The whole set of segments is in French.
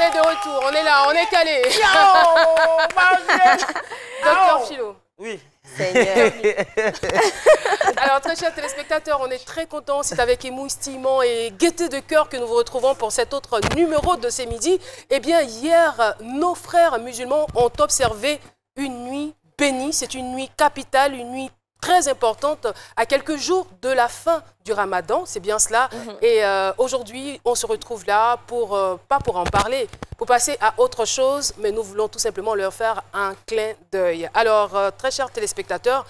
est de retour, on est là, on est calé. Docteur Philo. Oui. Seigneur. Alors, très chers téléspectateurs, on est très contents. C'est avec émoustillement et gaieté de cœur que nous vous retrouvons pour cet autre numéro de C'est Midi. Eh bien, hier, nos frères musulmans ont observé une nuit bénie. C'est une nuit capitale, une nuit très importante, à quelques jours de la fin du Ramadan, c'est bien cela. Et aujourd'hui, on se retrouve là pour, pas pour en parler, pour passer à autre chose, mais nous voulons tout simplement leur faire un clin d'œil. Alors, très chers téléspectateurs,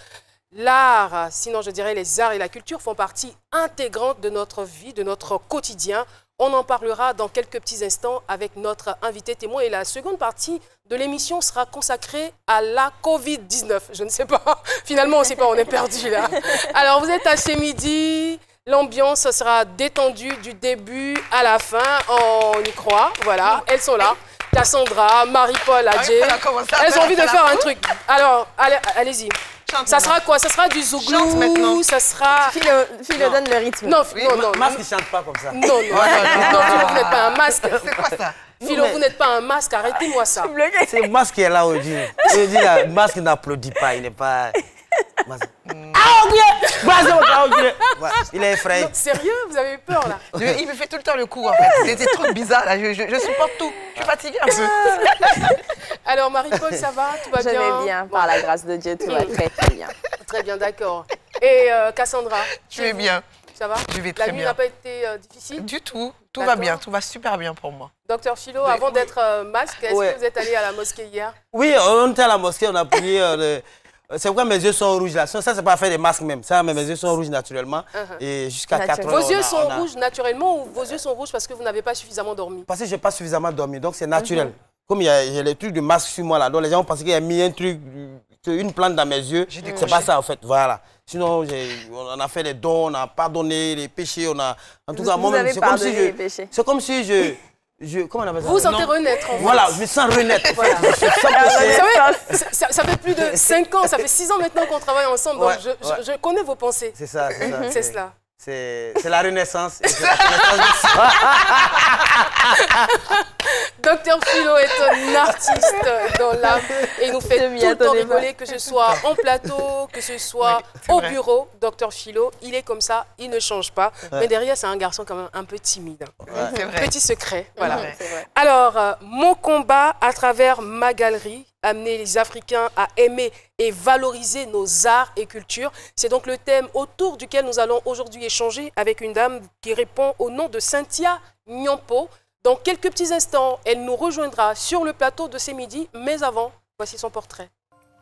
l'art, sinon je dirais les arts et la culture font partie intégrante de notre vie, de notre quotidien. On en parlera dans quelques petits instants avec notre invité témoin. Et la seconde partie de l'émission sera consacrée à la Covid-19. Je ne sais pas. Finalement, on ne sait pas, on est perdu là. Alors, vous êtes à C'est Midi. L'ambiance sera détendue du début à la fin. On y croit. Voilà, elles sont là. Cassandra, Marie-Paul, Adjé. Elles ont envie de faire un truc. Alors, allez-y. Ça sera quoi? Ça sera du zouglou, ça sera... Philo donne le rythme. Non, Oui, non. Masque, il ne chante pas comme ça. Non, Philo, vous n'êtes pas un masque. C'est quoi ça? Philo, vous n'êtes pas un masque, arrêtez-moi ça. C'est Masque qui est là aujourd'hui. Je dis là, Masque n'applaudit pas, il n'est pas... Il est effrayé. Non, sérieux, vous avez eu peur là? Il me fait tout le temps le coup en fait. C'est trop bizarre là. Je supporte tout. Je suis fatiguée un peu. Alors Marie-Paul, ça va? Tout va bien? Je vais bien, par la grâce de Dieu, tout va très très bien. Très bien, d'accord. Et Cassandra? Je vais bien. Ça va? Je vais très La nuit bien. n'a pas été difficile? Du tout. Tout va bien. Tout va super bien pour moi. Docteur Philo, avant d'être masque, est-ce que vous êtes allé à la mosquée hier? Oui, on était à la mosquée, on a prié. C'est pourquoi mes yeux sont rouges là. Ça, c'est pas faire des masques même. Ça, mais mes yeux sont rouges naturellement. Et jusqu'à 4 heures. Vos yeux sont rouges naturellement ou vos yeux sont rouges parce que vous n'avez pas suffisamment dormi? Parce que je n'ai pas suffisamment dormi, donc c'est naturel. Comme il y a les trucs de masque sur moi là, donc les gens ont pensé qu'il y a mis un truc, une plante dans mes yeux. C'est pas ça en fait, voilà. Sinon, on a fait les dons, on a pardonné les péchés, on a... En tout cas, moi-même, c'est comme si comment on appelle ça? Vous vous sentez renaître en fait. Voilà, je me sens renaître. Voilà. Vous savez, ça fait plus de 5 ans, ça fait 6 ans maintenant qu'on travaille ensemble, donc je connais vos pensées. C'est ça, c'est ça. C'est cela. C'est la renaissance. Docteur Philo est un artiste dans l'âme et il nous fait tout le temps rigoler, que ce soit en plateau, que ce soit au bureau. Docteur Philo, il est comme ça, il ne change pas. Mais derrière, c'est un garçon quand même un peu timide. Petit secret, voilà. Alors, mon combat à travers ma galerie, amener les Africains à aimer et valoriser nos arts et cultures. C'est donc le thème autour duquel nous allons aujourd'hui échanger avec une dame qui répond au nom de Cynthia Nyampo. Dans quelques petits instants, elle nous rejoindra sur le plateau de C'est Midi, mais avant, voici son portrait.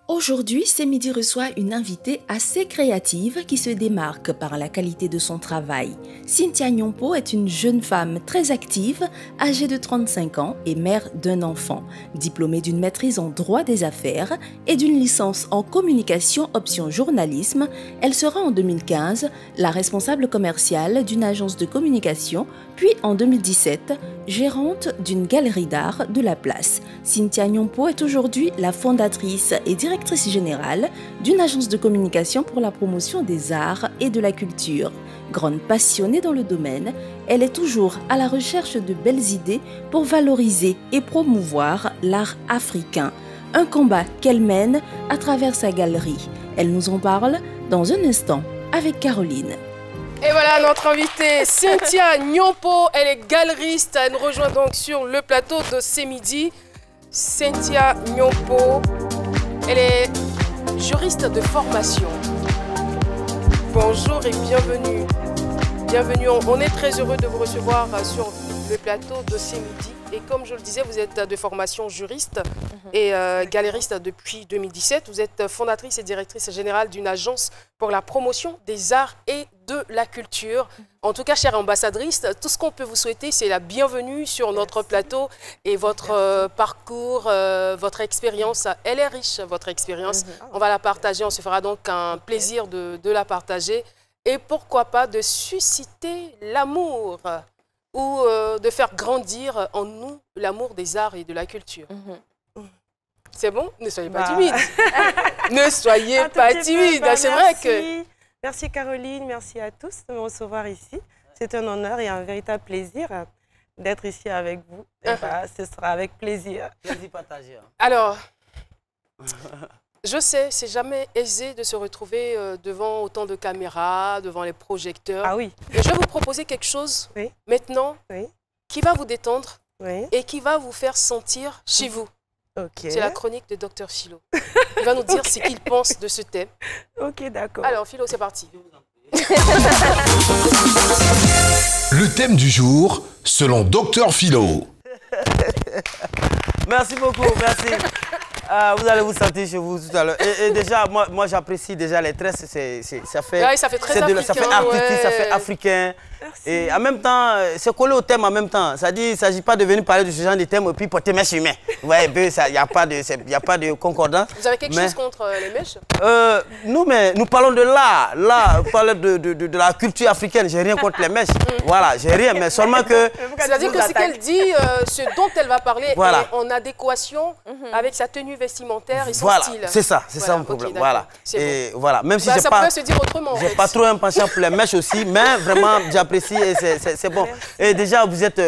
Aujourd'hui, C'est Midi reçoit une invitée assez créative qui se démarque par la qualité de son travail. Cynthia Nyampo est une jeune femme très active, âgée de 35 ans et mère d'un enfant, diplômée d'une maîtrise en droit des affaires et d'une licence en communication option journalisme. Elle sera en 2015 la responsable commerciale d'une agence de communication, puis en 2017, gérante d'une galerie d'art de la place. Cynthia Nyampo est aujourd'hui la fondatrice et directrice générale d'une agence de communication pour la promotion des arts et de la culture. Grande passionnée dans le domaine, elle est toujours à la recherche de belles idées pour valoriser et promouvoir l'art africain. Un combat qu'elle mène à travers sa galerie. Elle nous en parle dans un instant avec Caroline. Et voilà notre invitée Cynthia Nyampo, elle est galeriste, elle nous rejoint donc sur le plateau de C'est Midi. Cynthia Nyampo, elle est juriste de formation. Bonjour et bienvenue. Bienvenue, on est très heureux de vous recevoir sur le plateau de C'est Midi. Et comme je le disais, vous êtes de formation juriste et galériste depuis 2017. Vous êtes fondatrice et directrice générale d'une agence pour la promotion des arts et de la culture. En tout cas, chère ambassadrice, tout ce qu'on peut vous souhaiter, c'est la bienvenue sur notre plateau et votre parcours, votre expérience. Elle est riche, votre expérience. On va la partager, on se fera donc un plaisir de la partager. Et pourquoi pas de susciter l'amour ou de faire grandir en nous l'amour des arts et de la culture. C'est bon? Ne soyez pas timide. Ne soyez pas timide. C'est vrai que... Merci Caroline, merci à tous de me recevoir ici. C'est un honneur et un véritable plaisir d'être ici avec vous. Et bah, ce sera avec plaisir. Plaisir partagé. Alors, je sais, c'est jamais aisé de se retrouver devant autant de caméras, devant les projecteurs. Ah oui. Et je vais vous proposer quelque chose maintenant qui va vous détendre et qui va vous faire sentir chez vous. C'est la chronique de Dr Philo. Il va nous dire ce qu'il pense de ce thème. Ok, d'accord. Alors, Philo, c'est parti. Le thème du jour, selon Dr Philo. Merci beaucoup, merci. Vous allez vous sentir chez vous tout à l'heure. Et déjà, moi j'apprécie déjà les tresses, ça fait très africain, ça fait artistique, ça fait africain. Merci. Et en même temps, c'est collé au thème en même temps. Ça dit, il ne s'agit pas de venir parler de ce genre de thème et puis porter mèche humain. Ouais, il n'y a pas de concordance. Vous avez quelque chose contre les mèches? Nous parlons de l'art. Là, on parle de la culture africaine. J'ai rien contre les mèches. Voilà, j'ai rien, mais seulement que... C'est-à-dire que ce qu'elle dit, ce dont elle va parler est en adéquation avec sa tenue vestimentaire et son style. C'est ça mon problème. Okay, voilà. Et voilà, même si ça pourrait se dire autrement. J'ai pas trop un penchant pour les mèches aussi, mais vraiment j'apprécie et c'est bon. Et déjà vous êtes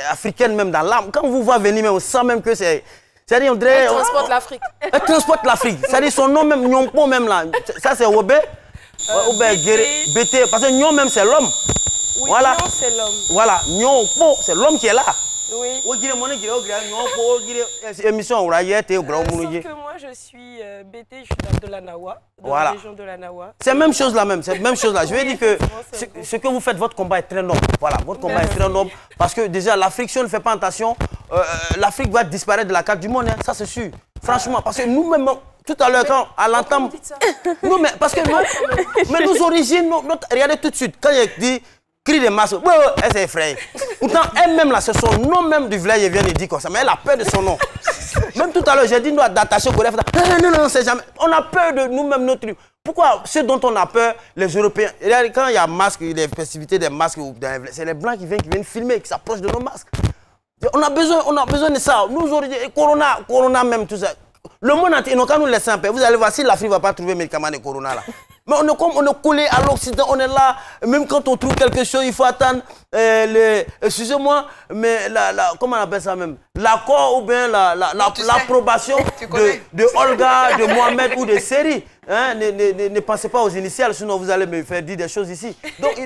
africaine même dans l'âme. Quand on vous voit venir, on sent même que c'est... C'est-à-dire on dirait... Elle transporte l'Afrique. Elle transporte l'Afrique. C'est-à-dire son nom même, Nyompo même là. Ça c'est Obé. Obé Guéré, BT. Parce que Nyom même c'est l'homme. Oui, voilà. Nyon c'est l'homme. Voilà, Nyompo c'est l'homme qui est là. Oui. Sauf que moi je suis BT, je suis de la Nawa, de la région de la Nawa. C'est la même chose là même, c'est la même chose là. Je vais dire que ce que vous faites, votre combat est très noble. Voilà, votre combat est très noble. Parce que déjà l'Afrique, si on ne fait pas attention, l'Afrique va disparaître de la carte du monde, hein, ça c'est sûr. Franchement, parce que nous-mêmes, tout à l'heure, quand à l'entendre... Non mais parce que mais nos origines, regardez tout de suite, quand il dit... Cri de masse, elle s'est effrayée. Pourtant, elle-même, là, c'est son nom même du village, elle vient de dire comme ça, mais elle a peur de son nom. Même tout à l'heure, j'ai dit, nous, d'attacher au collège. Non, c'est jamais. On a peur de nous-mêmes, notre truc. Pourquoi ce dont on a peur, les Européens, quand il y a masques, les festivités des masques, c'est les Blancs qui viennent filmer, qui s'approchent de nos masques. On a besoin de ça. Nous, Corona même, tout ça. Le monde entier, ils n'ont qu'à nous laisser en paix. Vous allez voir si l'Afrique ne va pas trouver médicaments de Corona là. Mais on est collé à l'Occident, on est là. Même quand on trouve quelque chose, il faut attendre excusez-moi, mais comment on appelle ça même? L'accord ou bien l'approbation de Olga, de Mohamed ou de Seri. Hein? Ne pensez pas aux initiales, sinon vous allez me faire dire des choses ici. Donc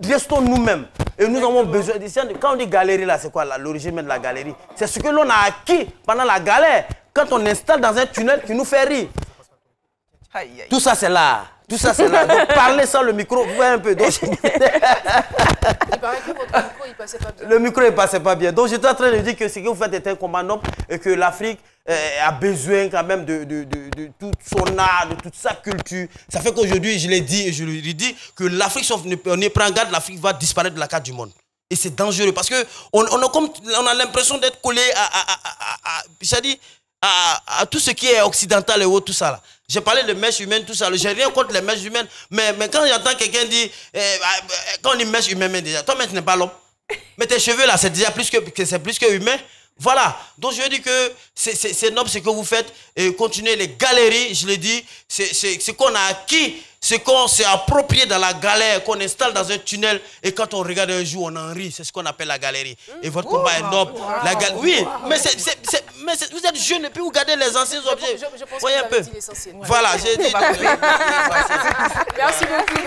restons nous-mêmes. Et nous avons besoin d'ici. Quand on dit galerie là, c'est quoi l'origine même de la galerie? C'est ce que l'on a acquis pendant la galère. Quand on installe dans un tunnel qui nous fait rire. Tout ça c'est là. Tout ça c'est là. Donc parlez sans le micro, vous voyez un peu. Donc, il paraît que votre micro il passait pas bien. Le micro il passait pas bien. Donc j'étais en train de dire que ce que vous faites est un combat noble et que l'Afrique a besoin quand même de tout son art, de toute sa culture. Ça fait qu'aujourd'hui, je l'ai dit et je lui dis que l'Afrique, si on ne prend garde, l'Afrique va disparaître de la carte du monde. Et c'est dangereux parce qu'on a l'impression d'être collé à tout ce qui est occidental et autres, tout ça là. J'ai parlé de mèches humaines, tout ça. J'ai rien contre les mèches humaines, mais quand j'entends quelqu'un dire, quand on dit mèche humaine, déjà, toi, tu n'es pas l'homme. Mais tes cheveux là, c'est déjà plus que humain. Voilà. Donc je veux dire que c'est noble ce que vous faites et continuez les galeries, je l'ai dit, c'est ce qu'on a acquis, ce qu'on s'est approprié dans la galère, qu'on installe dans un tunnel et quand on regarde un jour, on en rit. C'est ce qu'on appelle la galerie. Et votre combat est noble. Oui, mais vous êtes jeune et puis vous gardez les anciens objets. Je pense que vous avez dit l'essentiel. Voilà, j'ai dit. Merci beaucoup.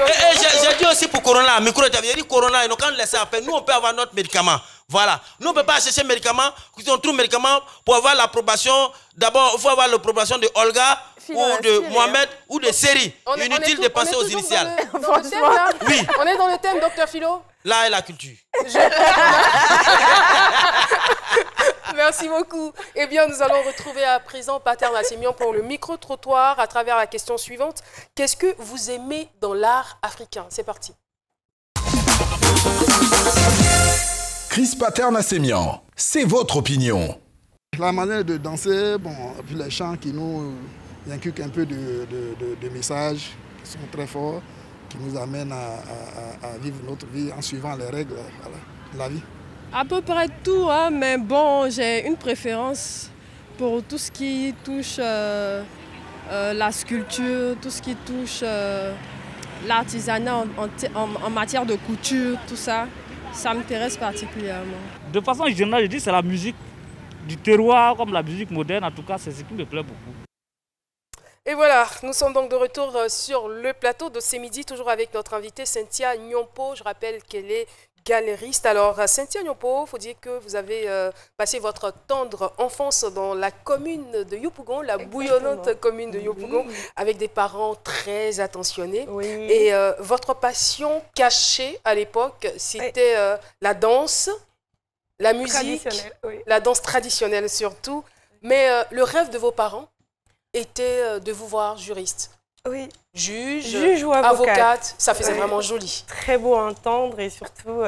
J'ai dit aussi pour Corona, micro, j'ai dit Corona, quand on laisse après, nous on peut avoir notre médicament. Voilà. Nous, on ne peut pas chercher médicaments. Si on trouve médicaments pour avoir l'approbation, d'abord, il faut avoir l'approbation de Olga ou de Mohamed ou de Seri. Inutile de penser aux initiales. Oui. On est dans le thème, Dr Philo. L'art et la culture. Merci beaucoup. Eh bien, nous allons retrouver à présent Pater Nassemian pour le micro-trottoir à travers la question suivante. Qu'est-ce que vous aimez dans l'art africain? C'est parti. Chris Pater Nassemian, c'est votre opinion. La manière de danser, bon, puis les chants qui nous inculquent un peu de messages qui sont très forts, qui nous amènent à vivre notre vie en suivant les règles de la vie. À peu près tout, hein, mais bon, j'ai une préférence pour tout ce qui touche la sculpture, tout ce qui touche l'artisanat en matière de couture, tout ça. ça m'intéresse particulièrement. De façon générale, je dis que c'est la musique du terroir, comme la musique moderne, en tout cas, c'est ce qui me plaît beaucoup. Et voilà, nous sommes donc de retour sur le plateau de ce midi, toujours avec notre invitée Cynthia Nyompo. Je rappelle qu'elle est galériste. Alors, Cynthia Nyompo, il faut dire que vous avez passé votre tendre enfance dans la commune de Yopougon, la bouillonnante commune de Yopougon, avec des parents très attentionnés. Et votre passion cachée à l'époque, c'était la danse, la musique, la danse traditionnelle surtout. Mais le rêve de vos parents était de vous voir juriste. Oui. Juge ou avocate, ça faisait vraiment joli. Très beau à entendre et surtout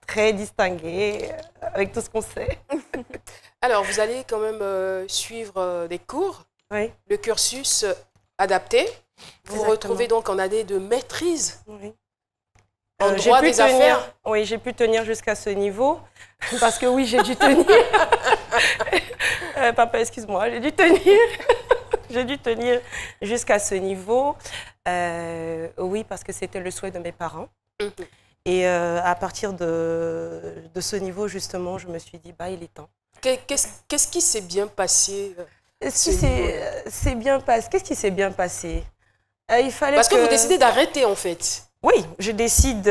très distingué avec tout ce qu'on sait. Alors, vous allez quand même suivre des cours, le cursus adapté. Vous vous retrouvez donc en année de maîtrise en droit des affaires. Oui, j'ai pu tenir jusqu'à ce niveau parce que oui, j'ai dû tenir. Papa, excuse-moi, j'ai dû tenir. J'ai dû tenir jusqu'à ce niveau, oui, parce que c'était le souhait de mes parents. Et à partir de ce niveau, justement, je me suis dit, bah, il est temps. Qu'est-ce qui s'est bien passé? Qu'est-ce qui s'est bien passé? Il fallait Parce que vous décidez d'arrêter, en fait. Oui, je décide,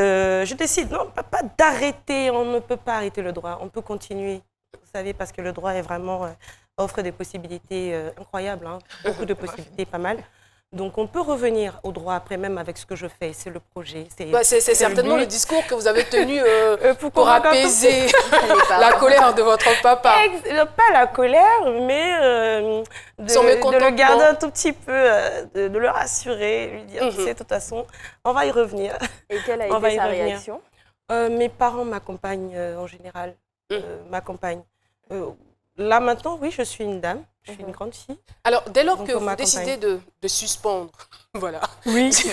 non, pas d'arrêter, on ne peut pas arrêter le droit, on peut continuer, vous savez, parce que le droit est vraiment... offre des possibilités incroyables, hein, beaucoup de possibilités, pas mal. Donc on peut revenir au droit après, même avec ce que je fais, c'est le projet. C'est certainement le discours que vous avez tenu pour apaiser la colère de votre papa. Pas la colère, mais de le garder un tout petit peu, de le rassurer, lui dire, tu sais, de toute façon, on va y revenir. Et quelle a été sa réaction? Mes parents m'accompagnent en général, m'accompagnent. Là, maintenant, oui, je suis une dame, je suis une grande fille. Alors, dès lors que vous décidez de suspendre, voilà,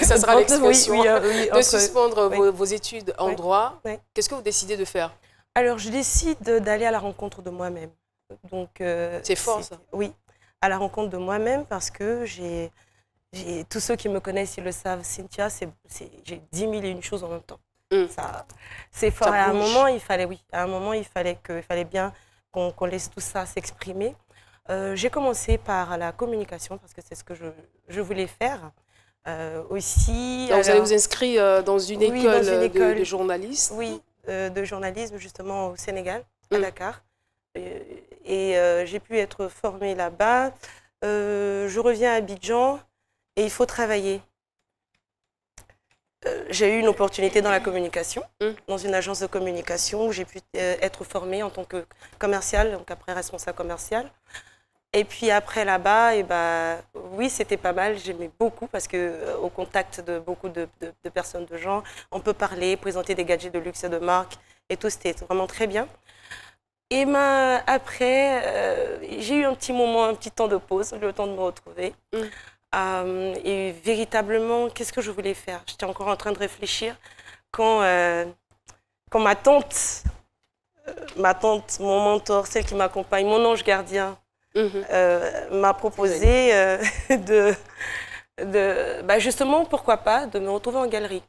ça sera l'expression, de suspendre vos études en droit, qu'est-ce que vous décidez de faire? Alors, je décide d'aller à la rencontre de moi-même. C'est fort, ça. Oui, à la rencontre de moi-même parce que tous ceux qui me connaissent, ils le savent, Cynthia, j'ai 10 000 et une choses en même temps. C'est fort. À un moment, il fallait bien qu'on laisse tout ça s'exprimer. J'ai commencé par la communication parce que c'est ce que je voulais faire. Aussi. Donc, vous allez vous inscrire dans une école de journalisme? Oui, de journalisme justement au Sénégal, à Dakar. Et j'ai pu être formée là-bas. Je reviens à Abidjan et il faut travailler. J'ai eu une opportunité dans la communication, dans une agence de communication où j'ai pu être formée en tant que commerciale, donc après responsable commercial. Et puis après là-bas, oui, c'était pas mal, j'aimais beaucoup parce qu'au contact de beaucoup de personnes, de gens, on peut parler, présenter des gadgets de luxe et de marque et tout, c'était vraiment très bien. Et après, j'ai eu un petit moment, un petit temps de pause, le temps de me retrouver. Et véritablement, qu'est-ce que je voulais faire? J'étais encore en train de réfléchir quand ma tante, mon mentor, celle qui m'accompagne, mon ange gardien, m'a proposé justement, pourquoi pas, de me retrouver en galerie.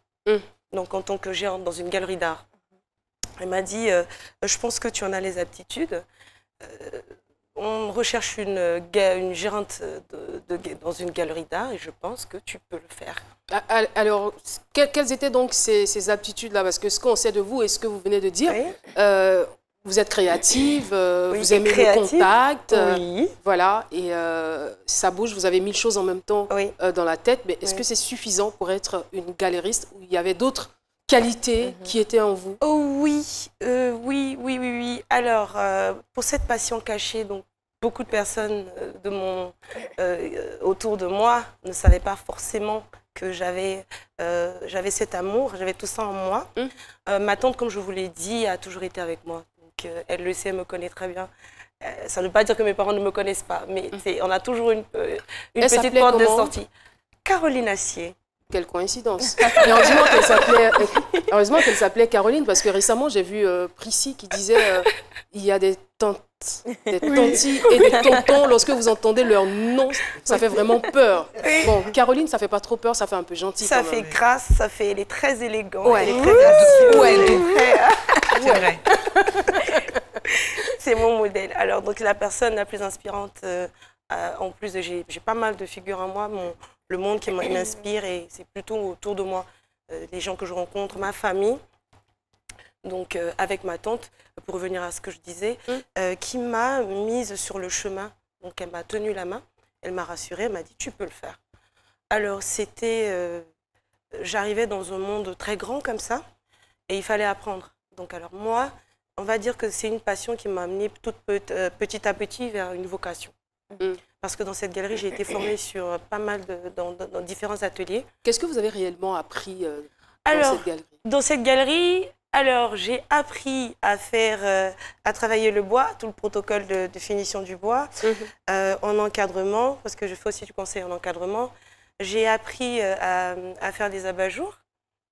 Donc en tant que gérante dans une galerie d'art. Elle m'a dit, je pense que tu en as les aptitudes. On recherche une gérante dans une galerie d'art et je pense que tu peux le faire. Alors, quelles étaient donc ces aptitudes-là? Parce que ce qu'on sait de vous et ce que vous venez de dire, vous êtes créative, vous aimez le contact, voilà, et ça bouge, vous avez 1000 choses en même temps dans la tête, mais est-ce que c'est suffisant pour être une galériste ou il y avait d'autres qualités qui étaient en vous? Oui. Alors, pour cette passion cachée, donc, beaucoup de personnes autour de moi ne savaient pas forcément que j'avais cet amour, j'avais tout ça en moi. Ma tante, comme je vous l'ai dit, a toujours été avec moi. Donc, elle le sait, elle me connaît très bien. Ça ne veut pas dire que mes parents ne me connaissent pas, mais on a toujours une petite porte de sortie. Caroline Assier. Quelle coïncidence. Et heureusement qu'elle s'appelait Caroline, parce que récemment, j'ai vu Prissy qui disait il y a des tantes, des tantis et des tontons, lorsque vous entendez leur nom, ça fait vraiment peur. Bon, Caroline, ça fait pas trop peur, ça fait un peu gentil. Ça fait grâce, elle est très élégante, ouais. Elle est très gracieux. C'est vrai. C'est mon modèle. Alors, donc, la personne la plus inspirante, en plus, j'ai pas mal de figures en moi, le monde qui m'inspire, et c'est plutôt autour de moi, les gens que je rencontre, ma famille. Donc, avec ma tante, pour revenir à ce que je disais, qui m'a mise sur le chemin. Donc, elle m'a tenu la main, elle m'a rassurée, elle m'a dit « tu peux le faire ». Alors, c'était... j'arrivais dans un monde très grand comme ça, et il fallait apprendre. Donc, alors moi, on va dire que c'est une passion qui m'a amenée petit à petit vers une vocation. Parce que dans cette galerie, j'ai été formée sur pas mal dans différents ateliers. Qu'est-ce que vous avez réellement appris dans cette galerie? Dans cette galerie, j'ai appris à travailler le bois, tout le protocole de finition du bois, en encadrement, parce que je fais aussi du conseil en encadrement. J'ai appris à faire des abat-jours.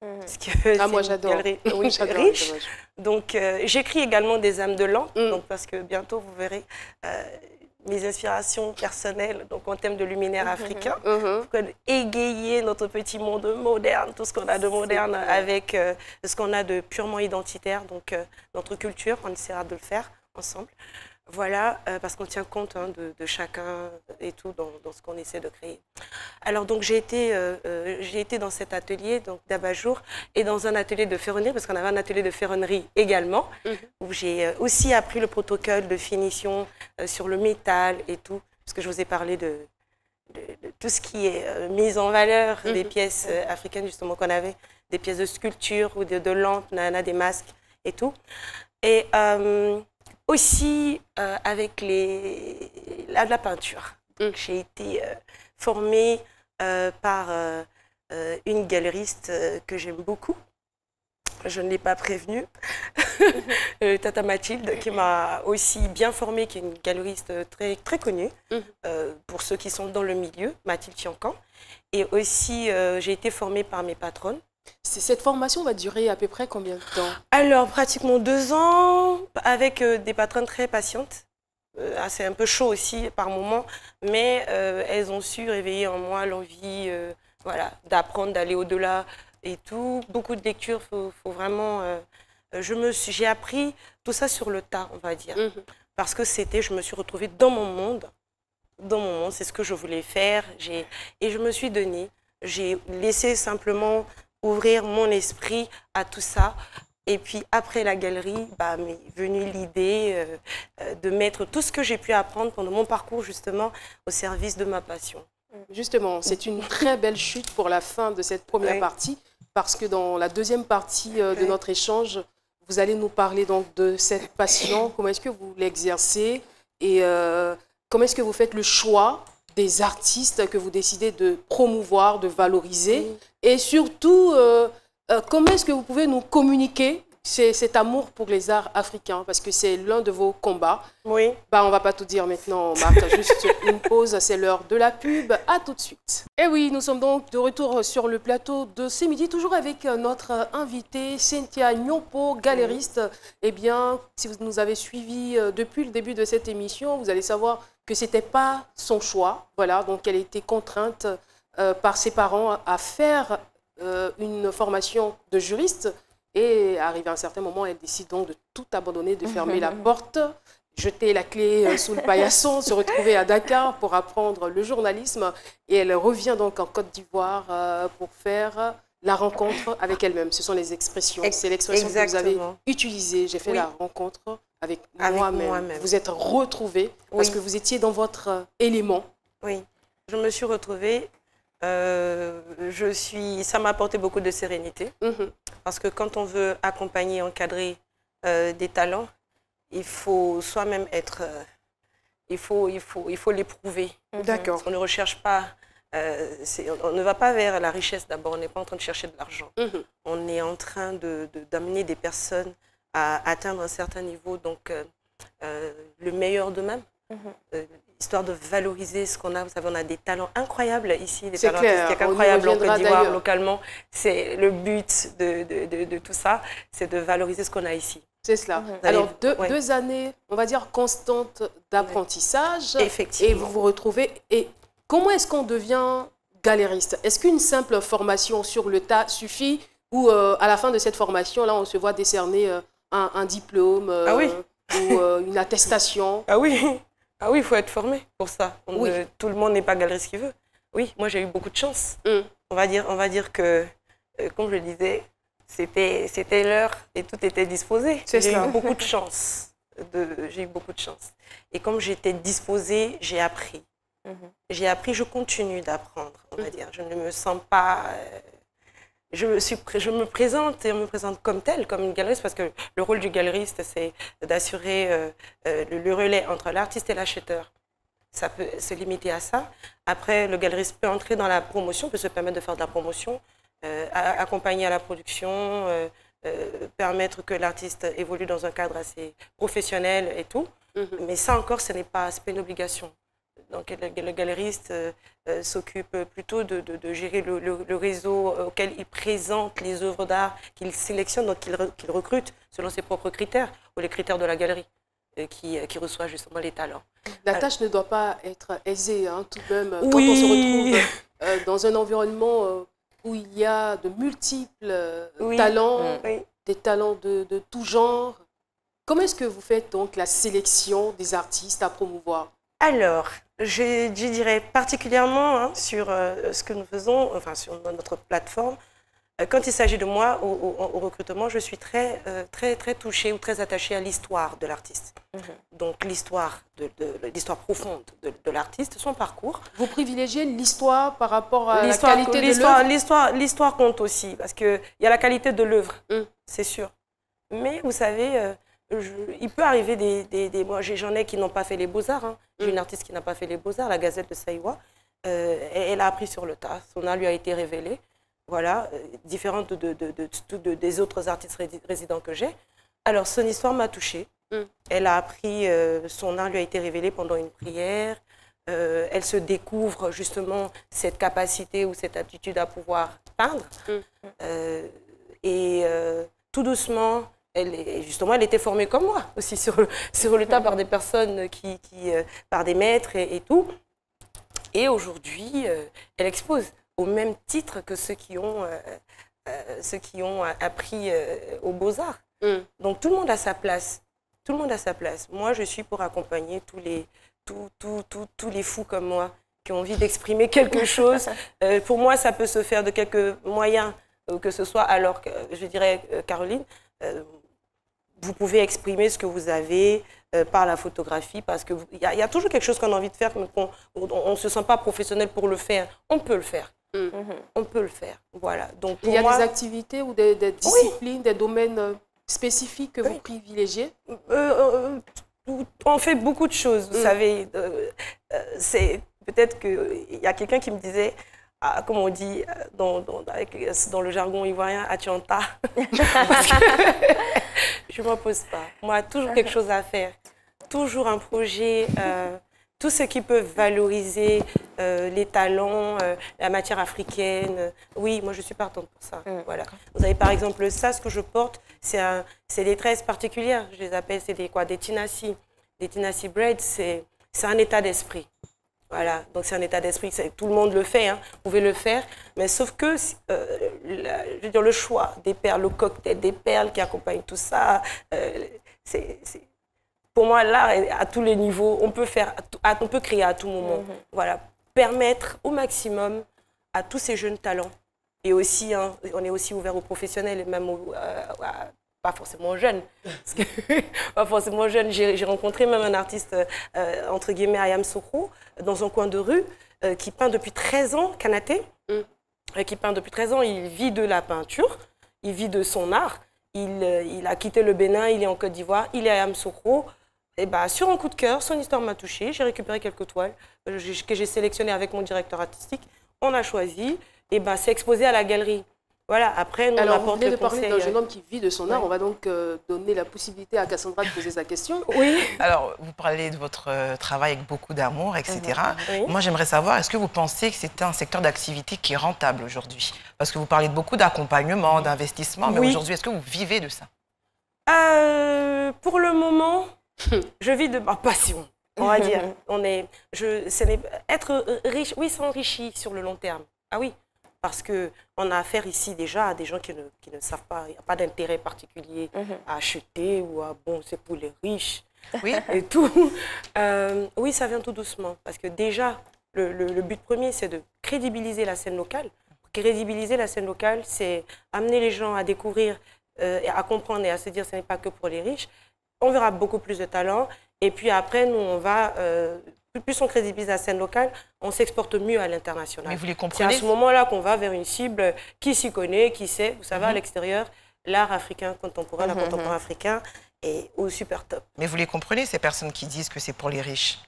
Parce que moi j'adore. Oui, riche. Donc j'écris également des âmes de lampe, donc parce que bientôt vous verrez mes inspirations personnelles, donc en thème de luminaire africain, pour égayer notre petit monde moderne, tout ce qu'on a de moderne avec ce qu'on a de purement identitaire, donc notre culture, on essaiera de le faire ensemble. Voilà, parce qu'on tient compte de chacun et tout dans ce qu'on essaie de créer. Alors donc j'ai été dans cet atelier d'abat-jour et dans un atelier de ferronnerie, parce qu'on avait un atelier de ferronnerie également, où j'ai aussi appris le protocole de finition sur le métal et tout, parce que je vous ai parlé de tout ce qui est mise en valeur des pièces africaines justement qu'on avait, des pièces de sculpture ou de lampes, des masques et tout. Et aussi avec la peinture. J'ai été formée par une galeriste que j'aime beaucoup. Je ne l'ai pas prévenue. Tata Mathilde, qui m'a aussi bien formée, qui est une galeriste très, très connue, pour ceux qui sont dans le milieu, Mathilde Fiancan. Et aussi, j'ai été formée par mes patronnes. Cette formation va durer à peu près combien de temps? Alors, pratiquement 2 ans, avec des patronnes très patientes. C'est un peu chaud aussi par moments, mais elles ont su réveiller en moi l'envie d'apprendre, d'aller au-delà et tout. Beaucoup de lectures, faut vraiment... j'ai appris tout ça sur le tas, on va dire. Parce que je me suis retrouvée dans mon monde. C'est ce que je voulais faire. Et je me suis donnée. J'ai laissé simplement ouvrir mon esprit à tout ça. Et puis après la galerie, m'est venue l'idée de mettre tout ce que j'ai pu apprendre pendant mon parcours justement au service de ma passion. Justement, c'est une très belle chute pour la fin de cette première partie, parce que dans la deuxième partie de notre échange, vous allez nous parler donc de cette passion, comment est-ce que vous l'exercez et comment est-ce que vous faites le choix des artistes que vous décidez de promouvoir, de valoriser, et surtout, comment est-ce que vous pouvez nous communiquer cet amour pour les arts africains, parce que c'est l'un de vos combats. Oui. On ne va pas tout dire maintenant, on marque juste une pause, c'est l'heure de la pub. À tout de suite. Et oui, nous sommes donc de retour sur le plateau de ce midi, toujours avec notre invitée Cynthia Nyompo, galériste. Eh bien, si vous nous avez suivis depuis le début de cette émission, vous allez savoir que ce n'était pas son choix. Voilà, donc elle a été contrainte par ses parents à faire une formation de juriste. Et arrivé à un certain moment, elle décide donc de tout abandonner, de fermer la porte, jeter la clé sous le paillasson, se retrouver à Dakar pour apprendre le journalisme. Et elle revient donc en Côte d'Ivoire pour faire la rencontre avec elle-même. Ce sont les expressions. C'est l'expression que vous avez utilisée. J'ai fait la rencontre avec moi-même. Vous êtes retrouvée parce que vous étiez dans votre élément. Oui, je me suis retrouvée. Ça m'a apporté beaucoup de sérénité, parce que quand on veut accompagner, encadrer des talents, il faut soi-même être, il faut l'éprouver. D'accord. On ne recherche pas, on ne va pas vers la richesse d'abord, on n'est pas en train de chercher de l'argent. On est en train d'amener des personnes à atteindre un certain niveau, donc le meilleur d'eux-mêmes. Histoire de valoriser ce qu'on a. Vous savez, on a des talents incroyables ici, des talents artistiques incroyables en Côte d'Ivoire, localement. C'est le but de tout ça, c'est de valoriser ce qu'on a ici. C'est cela. Alors, deux années, on va dire, constantes d'apprentissage. Effectivement. Et vous vous retrouvez. Et comment est-ce qu'on devient galériste? Est-ce qu'une simple formation sur le tas suffit ou à la fin de cette formation-là, on se voit décerner un diplôme ou une attestation? Ah oui, il faut être formé pour ça. Tout le monde n'est pas galeriste qui veut. Oui, moi j'ai eu beaucoup de chance. On va dire que, comme je le disais, c'était l'heure et tout était disposé. J'ai eu beaucoup de chance. J'ai eu beaucoup de chance. Et comme j'étais disposée, j'ai appris. J'ai appris, je continue d'apprendre, on va dire. Je ne me sens pas... Je me présente comme telle, comme une galeriste, parce que le rôle du galeriste, c'est d'assurer le relais entre l'artiste et l'acheteur. Ça peut se limiter à ça. Après, le galeriste peut entrer dans la promotion, peut se permettre de faire de la promotion, accompagner à la production, permettre que l'artiste évolue dans un cadre assez professionnel et tout. Mais ça encore, ce n'est pas une obligation. Donc le galeriste s'occupe plutôt de gérer le réseau auquel il présente les œuvres d'art qu'il sélectionne, donc qu'il recrute selon ses propres critères, ou les critères de la galerie, qui reçoit justement les talents. La tâche ne doit pas être aisée, hein, tout de même, quand on se retrouve dans un environnement où il y a de multiples talents, des talents de tout genre. Comment est-ce que vous faites donc la sélection des artistes à promouvoir? Alors, je dirais particulièrement sur ce que nous faisons, enfin sur notre plateforme, quand il s'agit de moi au recrutement, je suis très touchée ou très attachée à l'histoire de l'artiste. Donc l'histoire profonde de l'artiste, son parcours. Vous privilégiez l'histoire par rapport à la qualité de l'œuvre? L'histoire compte aussi, parce qu'il y a la qualité de l'œuvre, c'est sûr. Mais vous savez... il peut arriver moi j'en ai qui n'ont pas fait les beaux-arts. Hein. J'ai une artiste qui n'a pas fait les beaux-arts, la Gazette de Saïwa. Elle a appris sur le tas. Son art lui a été révélé. Voilà, différente des autres artistes résidents que j'ai. Alors, son histoire m'a touchée. Elle a appris, son art lui a été révélé pendant une prière. Elle se découvre justement cette capacité ou cette aptitude à pouvoir peindre. Tout doucement... Elle était formée comme moi aussi sur le tas par des personnes par des maîtres et tout. Et aujourd'hui, elle expose au même titre que ceux qui ont appris aux Beaux-Arts. Donc tout le monde a sa place. Tout le monde a sa place. Moi, je suis pour accompagner tous les fous comme moi qui ont envie d'exprimer quelque chose. Pour moi, ça peut se faire de quelques moyens, que ce soit alors, je dirais, Caroline, vous pouvez exprimer ce que vous avez par la photographie, parce qu'il y a toujours quelque chose qu'on a envie de faire, mais on ne se sent pas professionnel pour le faire. On peut le faire. On peut le faire. Voilà. Donc, il y a des activités ou des disciplines, des domaines spécifiques que vous privilégiez? On fait beaucoup de choses, vous savez. Peut-être qu'il y a quelqu'un qui me disait... comme on dit dans le jargon ivoirien, Atianta. Je ne m'en pose pas. Moi, toujours quelque chose à faire. Toujours un projet, tout ce qui peut valoriser les talents, la matière africaine. Oui, moi, je suis partante pour ça. Voilà. Vous avez par exemple le sas que je porte, c'est des tresses particulières. Je les appelle, c'est des tinassi. Des tinassi braids, c'est un état d'esprit. Voilà, donc c'est un état d'esprit, tout le monde le fait, hein, vous pouvez le faire, mais sauf que je veux dire, le choix des perles, le cocktail des perles qui accompagne tout ça, pour moi, l'art à tous les niveaux, on peut créer à tout moment. Voilà, permettre au maximum à tous ces jeunes talents, et aussi, hein, on est aussi ouvert aux professionnels, et même pas forcément jeune. Pas forcément jeune. J'ai rencontré même un artiste, entre guillemets, Ayam Sokro, dans un coin de rue, qui peint depuis 13 ans, Kanaté. Qui peint depuis 13 ans. Il vit de la peinture, il vit de son art. Il a quitté le Bénin, il est en Côte d'Ivoire, il est à Ayam Sokro. Et sur un coup de cœur, son histoire m'a touchée. J'ai récupéré quelques toiles que j'ai sélectionnées avec mon directeur artistique. On a choisi, et c'est exposé à la galerie. Voilà, après, nous, on apporte le conseil. Alors, vous venez de parler d'un jeune homme qui vit de son art. On va donc donner la possibilité à Cassandra de poser sa question. Oui. Alors, vous parlez de votre travail avec beaucoup d'amour, etc. Oui. Moi, j'aimerais savoir, est-ce que vous pensez que c'est un secteur d'activité qui est rentable aujourd'hui? Parce que vous parlez de beaucoup d'accompagnement, d'investissement, mais aujourd'hui, est-ce que vous vivez de ça? Pour le moment, je vis de ma passion, on va dire. Être riche, oui, s'enrichir sur le long terme. Ah oui, parce qu'on a affaire ici déjà à des gens qui ne savent pas, il n'y a pas d'intérêt particulier à acheter ou à, bon, c'est pour les riches, oui, et tout. Oui, ça vient tout doucement, parce que déjà, le but premier, c'est de crédibiliser la scène locale. Crédibiliser la scène locale, c'est amener les gens à découvrir, à comprendre et à se dire que ce n'est pas que pour les riches. On verra beaucoup plus de talent. Et puis après, nous, on va... plus on crédibilise la scène locale, on s'exporte mieux à l'international. Mais vous les comprenez? C'est à ce moment-là qu'on va vers une cible qui s'y connaît, qui sait. Vous savez, à l'extérieur, l'art africain contemporain, l'art contemporain africain est au super top. Mais vous les comprenez, ces personnes qui disent que c'est pour les riches?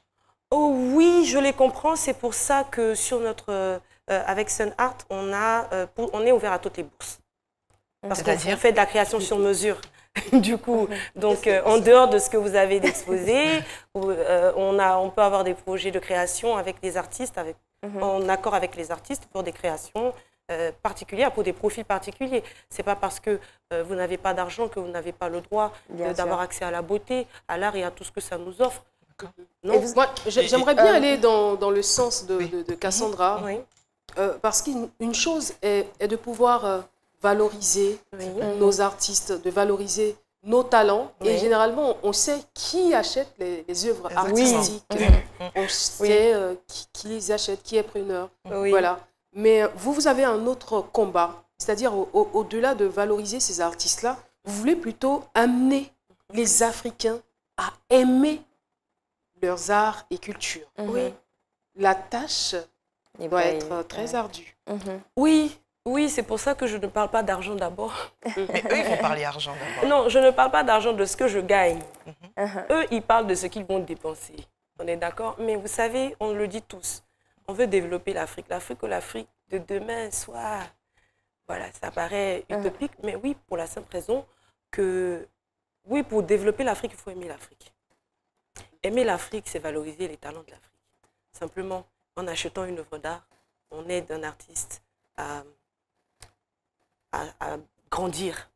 Oh oui, je les comprends. C'est pour ça que sur notre... avec Sun Art, on est ouvert à toutes les bourses. Parce qu'on fait de la création sur mesure. Du coup, donc en dehors de ce que vous avez d'exposé, on peut avoir des projets de création avec des artistes, en accord avec les artistes pour des créations particulières, pour des profils particuliers. C'est pas parce que vous n'avez pas d'argent que vous n'avez pas le droit d'avoir accès à la beauté, à l'art et à tout ce que ça nous offre. Moi, j'aimerais bien aller dans le sens de Cassandra, parce qu'une chose est de pouvoir valoriser nos artistes, de valoriser nos talents. Et généralement, on sait qui achète les œuvres artistiques. On sait qui les achète, qui est preneur. Voilà. Mais vous avez un autre combat, c'est-à-dire au-delà de valoriser ces artistes-là, vous voulez plutôt amener les Africains à aimer leurs arts et cultures. La tâche doit être très ardue. Oui, c'est pour ça que je ne parle pas d'argent d'abord. Mais eux, ils vont parler argent d'abord. Non, je ne parle pas d'argent de ce que je gagne. Eux, ils parlent de ce qu'ils vont dépenser. On est d'accord? Mais vous savez, on le dit tous. On veut développer l'Afrique. L'Afrique de demain soit... Voilà, ça paraît utopique, mais oui, pour la simple raison que... Oui, pour développer l'Afrique, il faut aimer l'Afrique. Aimer l'Afrique, c'est valoriser les talents de l'Afrique. Simplement, en achetant une œuvre d'art, on aide un artiste à grandir,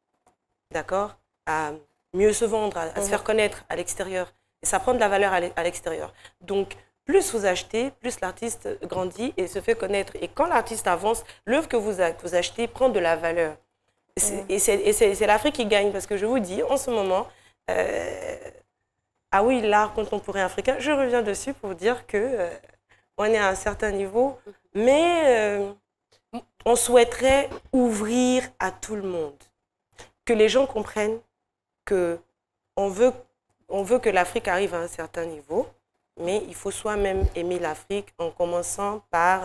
d'accord, à mieux se vendre, à se faire connaître à l'extérieur. Et ça prend de la valeur à l'extérieur. Donc, plus vous achetez, plus l'artiste grandit et se fait connaître. Et quand l'artiste avance, l'œuvre que vous achetez prend de la valeur. Et c'est l'Afrique qui gagne, parce que je vous dis, en ce moment, ah oui, l'art contemporain africain, je reviens dessus pour dire que on est à un certain niveau, mais on souhaiterait ouvrir à tout le monde. Que les gens comprennent qu'on veut que l'Afrique arrive à un certain niveau, mais il faut soi-même aimer l'Afrique en commençant par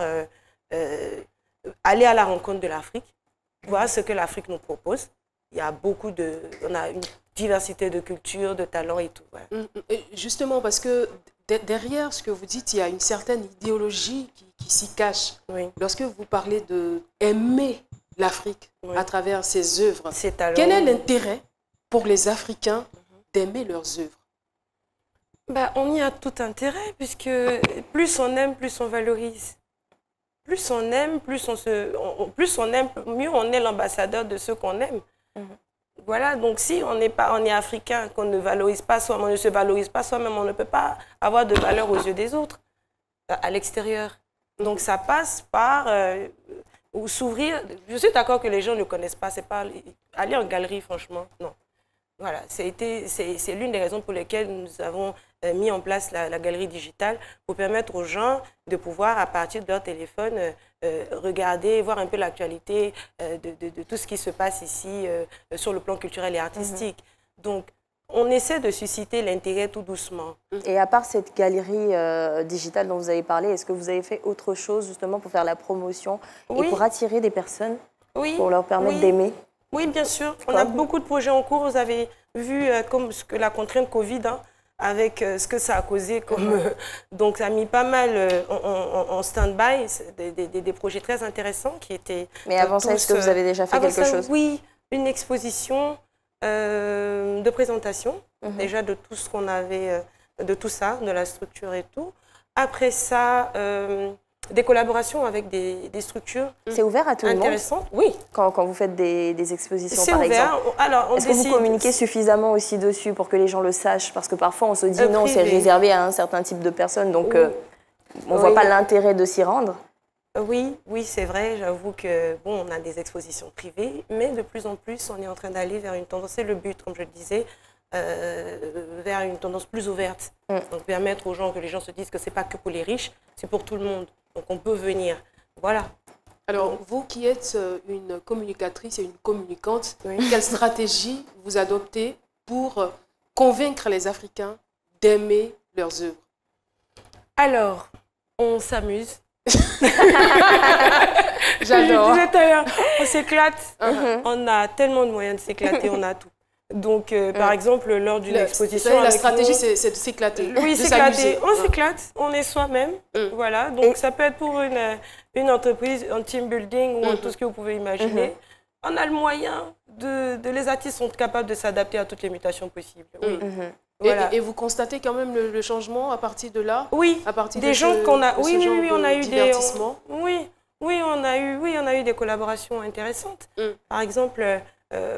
aller à la rencontre de l'Afrique, voir ce que l'Afrique nous propose. Il y a on a une diversité de cultures, de talents et tout. Ouais. Justement, parce que derrière ce que vous dites, il y a une certaine idéologie qui s'y cache. Lorsque vous parlez d'aimer l'Afrique à travers ses œuvres, quel est l'intérêt pour les Africains d'aimer leurs œuvres? On y a tout intérêt, puisque plus on aime, plus on valorise. Plus on aime, mieux on est l'ambassadeur de ceux qu'on aime. Voilà, donc si on est africain, qu'on ne valorise pas soi-même, on ne se valorise pas soi-même, on ne peut pas avoir de valeur aux yeux des autres, à l'extérieur. Donc ça passe par s'ouvrir. Je suis d'accord que les gens ne connaissent pas, c'est pas aller en galerie, franchement, non. Voilà, c'est l'une des raisons pour lesquelles nous avons mis en place la galerie digitale, pour permettre aux gens de pouvoir, à partir de leur téléphone, regarder, voir un peu l'actualité de tout ce qui se passe ici sur le plan culturel et artistique. Donc, on essaie de susciter l'intérêt tout doucement. Et à part cette galerie digitale dont vous avez parlé, est-ce que vous avez fait autre chose justement pour faire la promotion et pour attirer des personnes, pour leur permettre d'aimer? Oui, bien sûr. On a beaucoup de projets en cours. Vous avez vu comme ce que la contrainte Covid, avec ce que ça a causé. Donc, ça a mis pas mal en stand-by des projets très intéressants qui étaient... Mais avant ça, est-ce que vous avez déjà fait quelque chose? Oui, une exposition de présentation, déjà de tout ce qu'on avait, de tout ça, de la structure et tout. Après ça, des collaborations avec des structures. C'est ouvert à tout le monde? Intéressantes, oui. Quand vous faites des expositions, par ouvert. exemple. Alors, est-ce que vous communiquez suffisamment aussi dessus pour que les gens le sachent? Parce que parfois, on se dit non, c'est réservé à un certain type de personnes, donc on ne voit pas l'intérêt de s'y rendre. Oui, c'est vrai. J'avoue que bon, on a des expositions privées, mais de plus en plus, on est en train d'aller vers une tendance. C'est le but, comme je le disais, vers une tendance plus ouverte. Donc permettre aux gens, que les gens se disent que c'est pas que pour les riches, c'est pour tout le monde. Donc on peut venir. Voilà. Alors, vous qui êtes une communicatrice et une communicante, quelle stratégie vous adoptez pour convaincre les Africains d'aimer leurs œuvres? Alors, on s'amuse. J'adore. On s'éclate. On a tellement de moyens de s'éclater, on a tout. Donc, par exemple, lors d'une exposition... La stratégie, c'est de s'éclater. Oui, s'éclater. On s'éclate, on est soi-même. Voilà. Donc, ça peut être pour une entreprise, un team building ou tout ce que vous pouvez imaginer. On a le moyen les artistes sont capables de s'adapter à toutes les mutations possibles. Oui. Voilà. Et vous constatez quand même le changement à partir de là? Oui, à partir des gens qu'on a... Oui, on a eu divertissement. Oui, on a eu des collaborations intéressantes. Par exemple,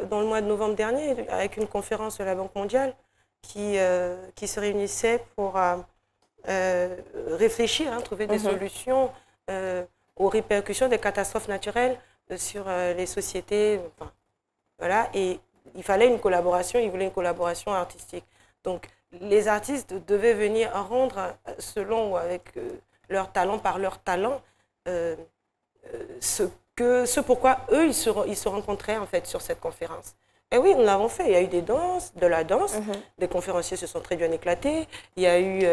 dans le mois de novembre dernier, avec une conférence de la Banque mondiale qui se réunissait pour réfléchir, trouver des solutions aux répercussions des catastrophes naturelles sur les sociétés. Enfin, voilà, et il fallait une collaboration, ils voulaient une collaboration artistique. Donc, les artistes devaient venir rendre, selon ou avec leur talent, par leur talent, ce pourquoi eux, ils se rencontraient en fait sur cette conférence. Et oui, nous l'avons fait. Il y a eu de la danse, des conférenciers se sont très bien éclatés, il y a eu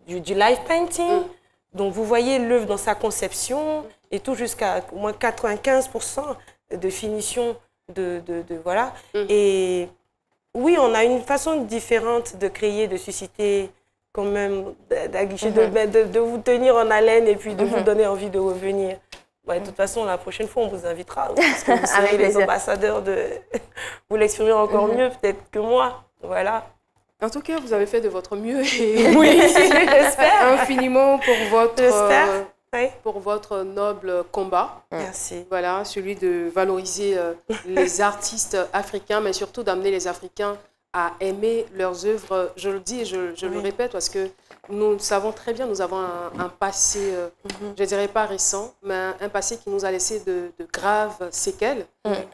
du live painting. Donc, vous voyez l'œuvre dans sa conception et tout jusqu'à au moins 95% de finition voilà. Et oui, on a une façon différente de créer, de susciter quand même, de vous tenir en haleine et puis de vous donner envie de revenir. Ouais, de toute façon, la prochaine fois, on vous invitera parce que vous serez les ambassadeurs de... Vous l'exprimerez encore mieux peut-être que moi. Voilà. En tout cas, vous avez fait de votre mieux. Et oui, j'espère. Infiniment pour votre noble combat. Merci. Voilà, celui de valoriser les artistes africains, mais surtout d'amener les Africains à aimer leurs œuvres. Je le dis et je le répète parce que nous savons très bien, nous avons un passé, je ne dirais pas récent, mais un passé qui nous a laissé de graves séquelles.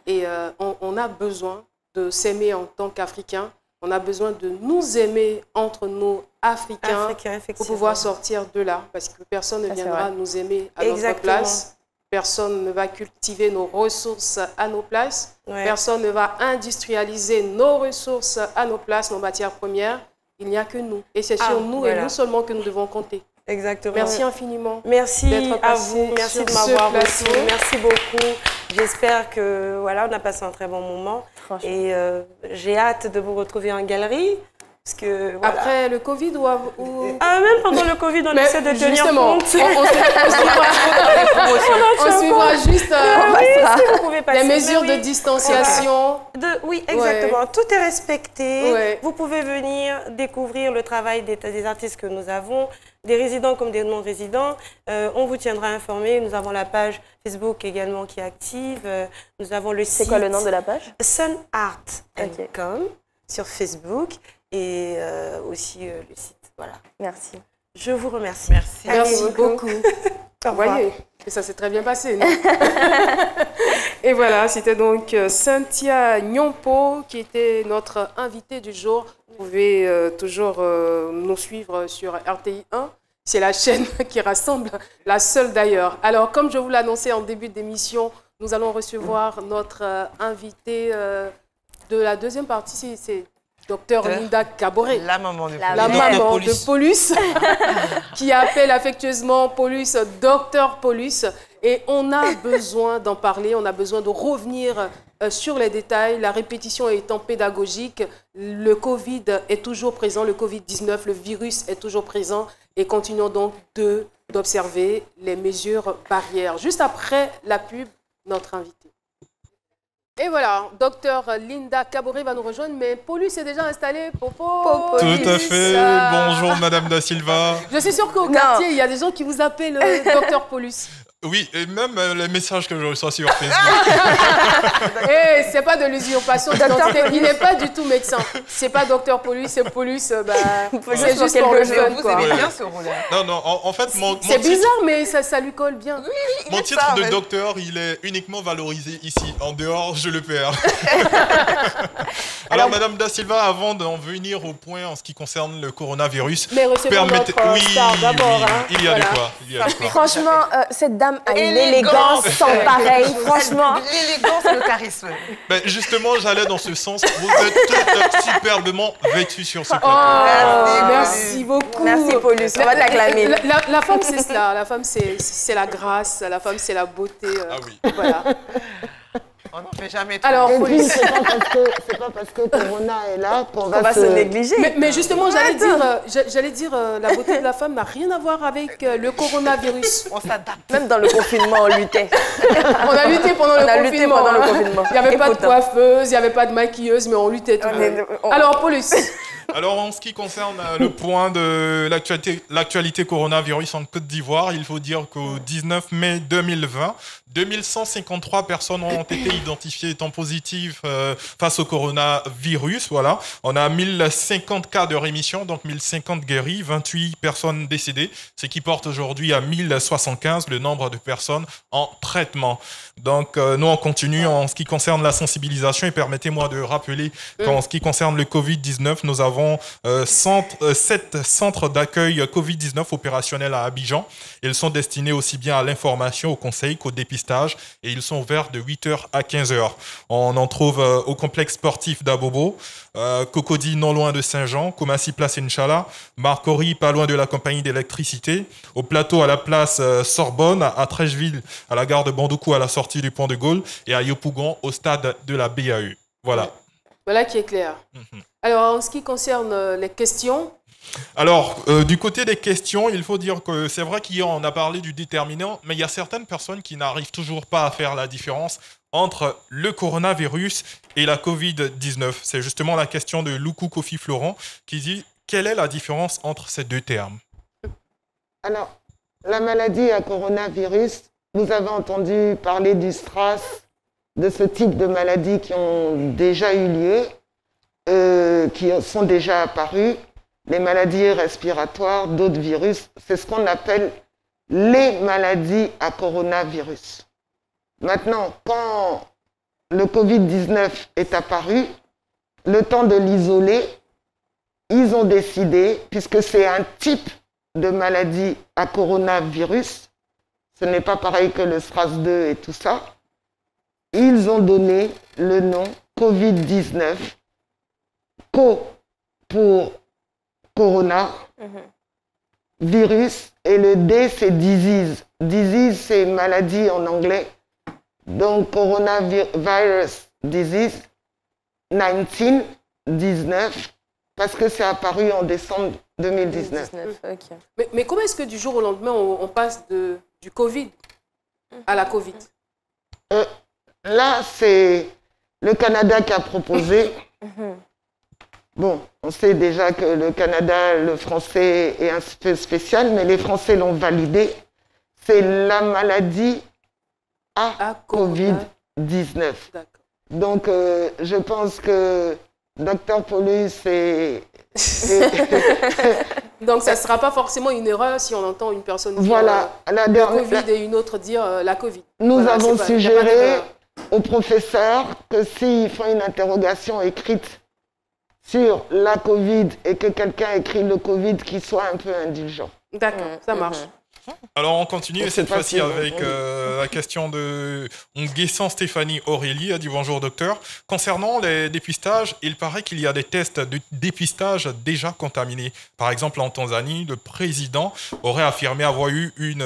Et on a besoin de s'aimer en tant qu'Africains. On a besoin de nous aimer entre nous, Africains, pour pouvoir sortir de là. Parce que personne ne viendra nous aimer à notre place. Personne ne va cultiver nos ressources à nos places. Personne ne va industrialiser nos ressources à nos places, nos matières premières. Il n'y a que nous. Et c'est sur nous et nous seulement que nous devons compter. Exactement. Merci infiniment. Merci à vous. Merci de m'avoir reçu. Merci beaucoup. J'espère que voilà, on a passé un très bon moment. Et j'ai hâte de vous retrouver en galerie. Parce que, voilà. Après le Covid ou... même pendant le Covid, on essaie de tenir compte. On suivra juste les mesures de distanciation. Oui, exactement. Tout est respecté. Vous pouvez venir découvrir le travail des artistes que nous avons, des résidents comme des non-résidents. On vous tiendra informé. Nous avons la page Facebook également qui est active. Nous avons le site. C'est quoi le nom de la page? Sun Art & Com sur Facebook. Et aussi le site. Voilà. Merci. Je vous remercie. Merci beaucoup. Vous voyez, et ça s'est très bien passé. Et voilà, c'était donc Cynthia Nyompo qui était notre invitée du jour. Vous pouvez toujours nous suivre sur RTI 1. C'est la chaîne qui rassemble, la seule d'ailleurs. Alors, comme je vous l'annonçais en début d'émission, nous allons recevoir notre invitée de la deuxième partie. C'est Docteur Linda Kaboré, la maman de Paulus, qui appelle affectueusement Paulus Docteur Paulus. Et on a besoin d'en parler, on a besoin de revenir sur les détails. La répétition étant pédagogique, le Covid est toujours présent, le Covid-19, le virus est toujours présent. Et continuons donc d'observer les mesures barrières. Juste après la pub, notre invité. Et voilà, docteur Linda Kaboré va nous rejoindre, mais Paulus est déjà installé. Popo. Tout à fait. Bonjour, Madame Da Silva. Je suis sûre qu'au quartier, il y a des gens qui vous appellent docteur Paulus. Oui, et même les messages que je reçois sur Facebook. Eh, c'est pas de l'usurpation d'identité. Il n'est pas du tout médecin. C'est pas docteur Paulus, c'est Paulus. C'est juste pour le fun. Vous aimez bien ce rôle. Non, en fait, c'est bizarre, mais ça lui colle bien. Oui, mon titre de docteur, il est uniquement valorisé ici. En dehors, je le perds. Alors, Madame Da Silva, avant d'en venir au point en ce qui concerne le coronavirus, permettez. Oui, il y a de quoi. Franchement, cette dame a une élégance sans pareil, franchement. L'élégance et le charisme. Ben justement, j'allais dans ce sens. Vous êtes toutes superbement vêtues sur ce plateau. Merci beaucoup. Merci, Paulus. On va l'acclamer. La femme, c'est cela. La femme, c'est la grâce. La femme, c'est la beauté. Ah oui. Voilà. On n'en fait jamais. Alors, c'est pas parce que Corona est là qu'on va se négliger. Mais justement, j'allais dire, la beauté de la femme n'a rien à voir avec le coronavirus. On s'adapte. Même dans le confinement, on luttait. On a lutté pendant le confinement. Il n'y avait pas de coiffeuse, il n'y avait pas de maquilleuse, mais on luttait tout le monde. Alors, Paulus. Alors, en ce qui concerne le point de l'actualité coronavirus en Côte d'Ivoire, il faut dire qu'au 19 mai 2020, 2153 personnes ont été identifiées étant positives face au coronavirus. Voilà. On a 1050 cas de rémission, donc 1050 guéris, 28 personnes décédées, ce qui porte aujourd'hui à 1075 le nombre de personnes en traitement. Donc, nous, on continue en ce qui concerne la sensibilisation et permettez-moi de rappeler qu'en ce qui concerne le Covid-19, nous avons 7 centres d'accueil Covid-19 opérationnels à Abidjan. Ils sont destinés aussi bien à l'information, au conseil qu'au dépistage et ils sont ouverts de 8h à 15h. On en trouve au complexe sportif d'Abobo, Cocody non loin de Saint-Jean, Koumassi place Inch'Allah, Marcory pas loin de la compagnie d'électricité, au plateau à la place Sorbonne, à Trècheville à la gare de Bandoukou à la sortie du pont de Gaulle et à Yopougon au stade de la BAE. Voilà. Voilà qui est clair. Alors, en ce qui concerne les questions... Alors, du côté des questions, il faut dire que c'est vrai qu'hier, on a parlé du déterminant, mais il y a certaines personnes qui n'arrivent toujours pas à faire la différence entre le coronavirus et la Covid-19. C'est justement la question de Loukou Kofi Florent qui dit quelle est la différence entre ces deux termes? Alors, la maladie à coronavirus, vous avez entendu parler du SRAS, de ce type de maladies qui ont déjà eu lieu, qui sont déjà apparues, les maladies respiratoires, d'autres virus, c'est ce qu'on appelle les maladies à coronavirus. Maintenant, quand le Covid-19 est apparu, le temps de l'isoler, ils ont décidé, puisque c'est un type de maladie à coronavirus, ce n'est pas pareil que le SRAS-2 et tout ça, ils ont donné le nom Covid-19, Co pour Corona, virus, et le D c'est disease. Disease c'est maladie en anglais. Donc coronavirus disease 19, parce que c'est apparu en décembre 2019. Okay. Mais comment est-ce que du jour au lendemain on passe du Covid à la Covid? Là, c'est le Canada qui a proposé. Bon, on sait déjà que le Canada, le français est un peu spécial, mais les Français l'ont validé. C'est la maladie à Covid-19. Donc, je pense que Dr Paulus est... Donc, ça ne sera pas forcément une erreur si on entend une personne dire le Covid et une autre dire la Covid. Nous avons suggéré aux professeurs que s'ils font une interrogation écrite sur la Covid et que quelqu'un écrit le Covid, qu'il soit un peu indulgent. D'accord, ça marche. Alors on continue cette fois-ci avec la question de Nguessan Stéphanie Aurélie, a dit bonjour docteur. Concernant les dépistages, il paraît qu'il y a des tests de dépistage déjà contaminés. Par exemple en Tanzanie, le président aurait affirmé avoir eu une...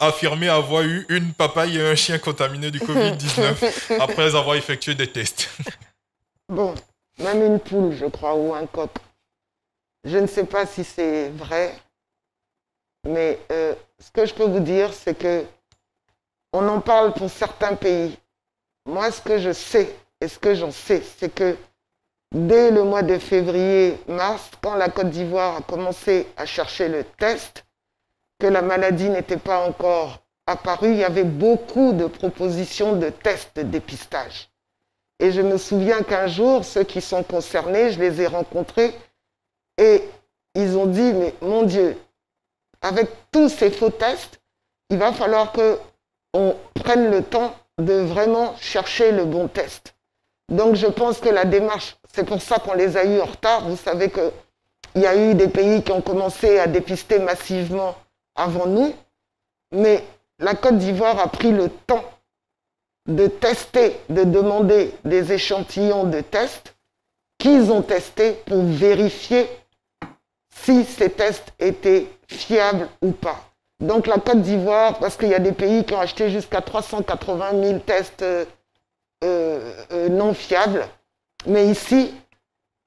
affirmé avoir eu une papaye et un chien contaminés du Covid-19 après avoir effectué des tests. Bon, même une poule, je crois, ou un coq. Je ne sais pas si c'est vrai, mais ce que je peux vous dire, c'est que on en parle pour certains pays. Moi, ce que je sais et ce que j'en sais, c'est que dès le mois de février-mars, quand la Côte d'Ivoire a commencé à chercher le test, que la maladie n'était pas encore apparue, il y avait beaucoup de propositions de tests de dépistage. Et je me souviens qu'un jour, ceux qui sont concernés, je les ai rencontrés et ils ont dit, mais mon Dieu, avec tous ces faux tests, il va falloir qu'on prenne le temps de vraiment chercher le bon test. Donc je pense que la démarche, c'est pour ça qu'on les a eus en retard. Vous savez qu'il y a eu des pays qui ont commencé à dépister massivement avant nous, mais la Côte d'Ivoire a pris le temps de tester, de demander des échantillons de tests qu'ils ont testés pour vérifier si ces tests étaient fiables ou pas. Donc la Côte d'Ivoire, parce qu'il y a des pays qui ont acheté jusqu'à 380 000 tests non fiables, mais ici,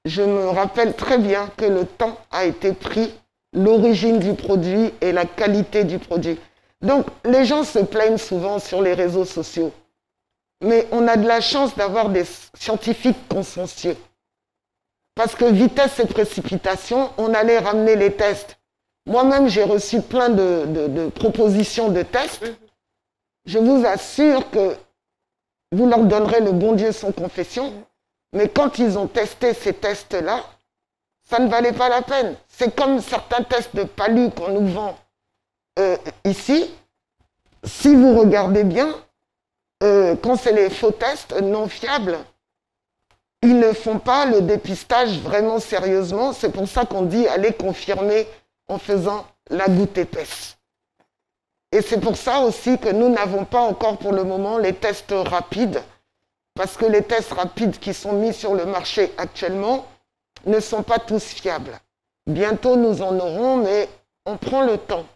je me rappelle très bien que le temps a été pris, l'origine du produit et la qualité du produit. Donc les gens se plaignent souvent sur les réseaux sociaux, mais on a de la chance d'avoir des scientifiques consciencieux. Parce que vitesse et précipitation, on allait ramener les tests. Moi-même, j'ai reçu plein de propositions de tests. Je vous assure que vous leur donnerez le bon Dieu sans confession. Mais quand ils ont testé ces tests-là, ça ne valait pas la peine. C'est comme certains tests de palu qu'on nous vend ici. Si vous regardez bien, quand c'est les faux tests non fiables, ils ne font pas le dépistage vraiment sérieusement. C'est pour ça qu'on dit aller confirmer en faisant la goutte épaisse. Et c'est pour ça aussi que nous n'avons pas encore pour le moment les tests rapides, parce que les tests rapides qui sont mis sur le marché actuellement ne sont pas tous fiables. Bientôt nous en aurons, mais on prend le temps.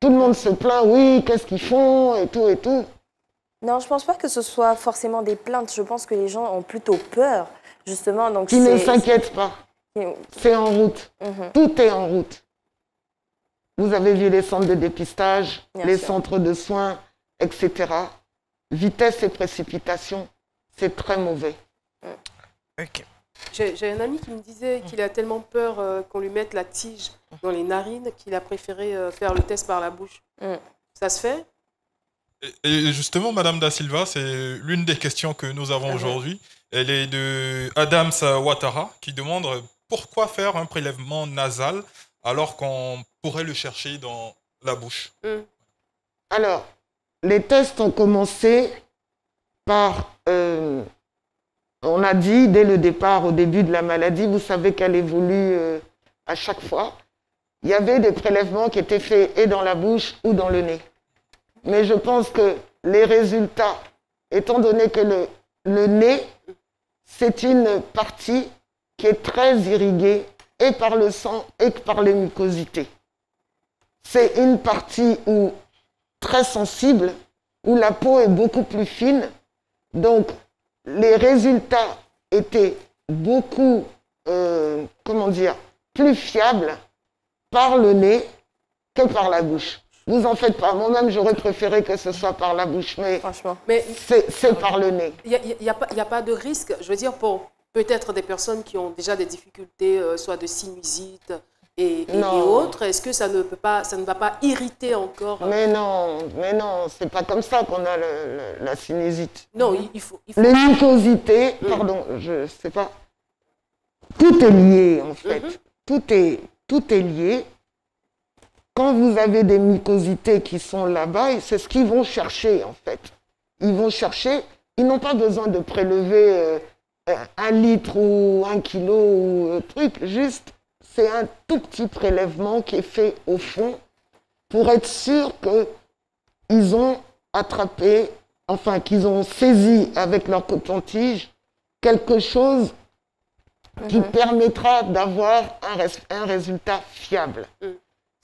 Tout le monde se plaint, oui, qu'est-ce qu'ils font, et tout, et tout. Non, je ne pense pas que ce soit forcément des plaintes. Je pense que les gens ont plutôt peur, justement. Donc qui ne s'inquiètent pas. C'est en route. Tout est en route. Vous avez vu les centres de dépistage, les centres de soins, etc. Vitesse et précipitation, c'est très mauvais. Ok. J'ai un ami qui me disait qu'il a tellement peur qu'on lui mette la tige dans les narines qu'il a préféré faire le test par la bouche. Ça se fait? Et justement, Madame Da Silva, c'est l'une des questions que nous avons aujourd'hui. Elle est de Adams Ouattara qui demande pourquoi faire un prélèvement nasal alors qu'on pourrait le chercher dans la bouche. Alors, les tests ont commencé par, on a dit dès le départ, au début de la maladie, vous savez qu'elle évolue à chaque fois. Il y avait des prélèvements qui étaient faits et dans la bouche ou dans le nez. Mais je pense que les résultats, étant donné que le nez, c'est une partie qui est très irriguée et par le sang et par les mucosités. C'est une partie très sensible, où la peau est beaucoup plus fine. Donc, les résultats étaient beaucoup, plus fiables par le nez que par la bouche. Vous en faites pas. Moi-même, j'aurais préféré que ce soit par la bouche, mais c'est par le nez. Il n'y a pas de risque, je veux dire, pour peut-être des personnes qui ont déjà des difficultés, soit de sinusite et autres. Est-ce que ça ne va pas irriter encore? Mais non, c'est pas comme ça qu'on a la sinusite. Non, il faut... Les mucosités, pardon, je sais pas. Tout est lié, en fait. Tout est lié. Quand vous avez des mucosités qui sont là-bas, c'est ce qu'ils vont chercher, en fait. Ils vont chercher, ils n'ont pas besoin de prélever 1 litre ou 1 kilo ou truc, juste, c'est un tout petit prélèvement qui est fait au fond pour être sûr qu'ils ont attrapé, enfin, qu'ils ont saisi avec leur coton-tige quelque chose qui permettra d'avoir un résultat fiable.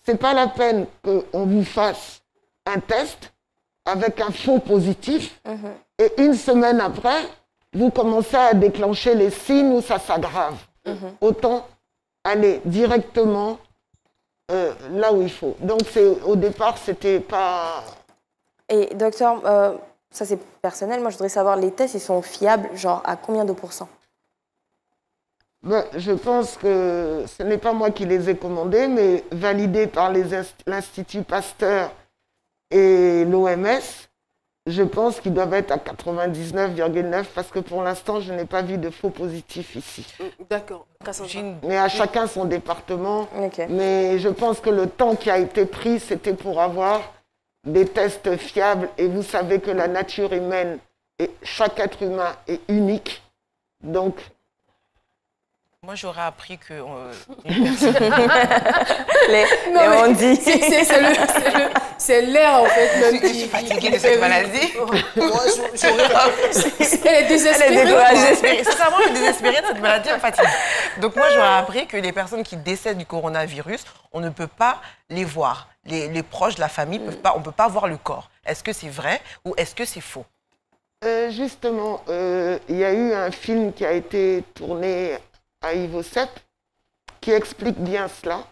C'est pas la peine qu'on vous fasse un test avec un faux positif et une semaine après, vous commencez à déclencher les signes où ça s'aggrave. Autant aller directement là où il faut. Donc au départ, c'était pas Et docteur, ça c'est personnel, moi je voudrais savoir, les tests, ils sont fiables, genre à combien de pourcents? Je pense que ce n'est pas moi qui les ai commandés, mais validés par l'Institut Pasteur et l'OMS, je pense qu'ils doivent être à 99,9 parce que pour l'instant, je n'ai pas vu de faux positifs ici. D'accord. Mais à chacun son département. Okay. Mais je pense que le temps qui a été pris, c'était pour avoir des tests fiables. Et vous savez que la nature humaine, et chaque être humain est unique. Donc... Moi, j'aurais appris que... on dit... C'est l'air, en fait. Même je suis fatiguée de cette maladie. Elle est désespérée. Elle est découragée. Sincèrement, je suis désespérée de cette maladie, elle me fatigue. Donc moi, j'aurais appris que les personnes qui décèdent du coronavirus, on ne peut pas les voir. Les proches de la famille, on ne peut pas voir le corps. Est-ce que c'est vrai ou est-ce que c'est faux? Justement, il y a eu un film qui a été tourné à Ivosep, qui explique bien cela.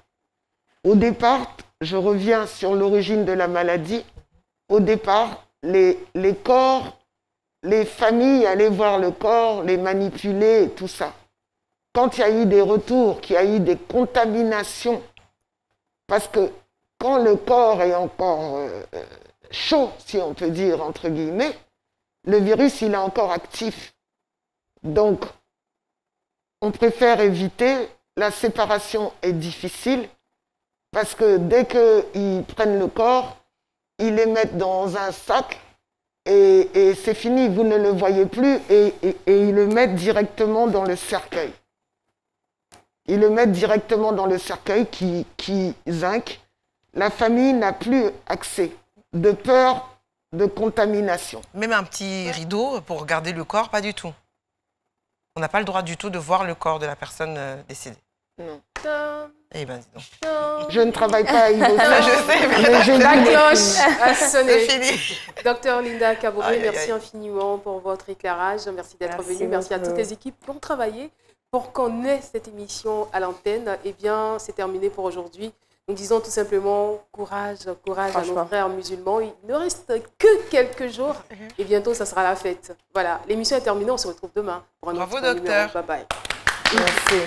Au départ, je reviens sur l'origine de la maladie. Au départ, les corps, les familles allaient voir le corps, les manipuler et tout ça. Quand il y a eu des retours, qu'il y a eu des contaminations, parce que quand le corps est encore chaud, si on peut dire, entre guillemets, le virus, il est encore actif. Donc, on préfère éviter. La séparation est difficile parce que dès qu'ils prennent le corps, ils les mettent dans un sac et c'est fini, vous ne le voyez plus et ils le mettent directement dans le cercueil. Ils le mettent directement dans le cercueil qui zinc. La famille n'a plus accès de peur de contamination. Même un petit rideau pour regarder le corps, pas du tout. On n'a pas le droit du tout de voir le corps de la personne décédée. Non. Eh ben, dis donc. Je ne travaille pas à Ivosep. Je sais, mais la cloche a sonné. C'est fini. Docteur Linda Kaboré, merci infiniment pour votre éclairage. Merci d'être venue. Merci à toutes les équipes qui ont travaillé pour qu'on ait cette émission à l'antenne. Eh bien, c'est terminé pour aujourd'hui. Nous disons tout simplement courage, courage à nos frères musulmans. Il ne reste que quelques jours et bientôt, ça sera la fête. Voilà, l'émission est terminée. On se retrouve demain pour un autre numéro. Bye bye. Merci.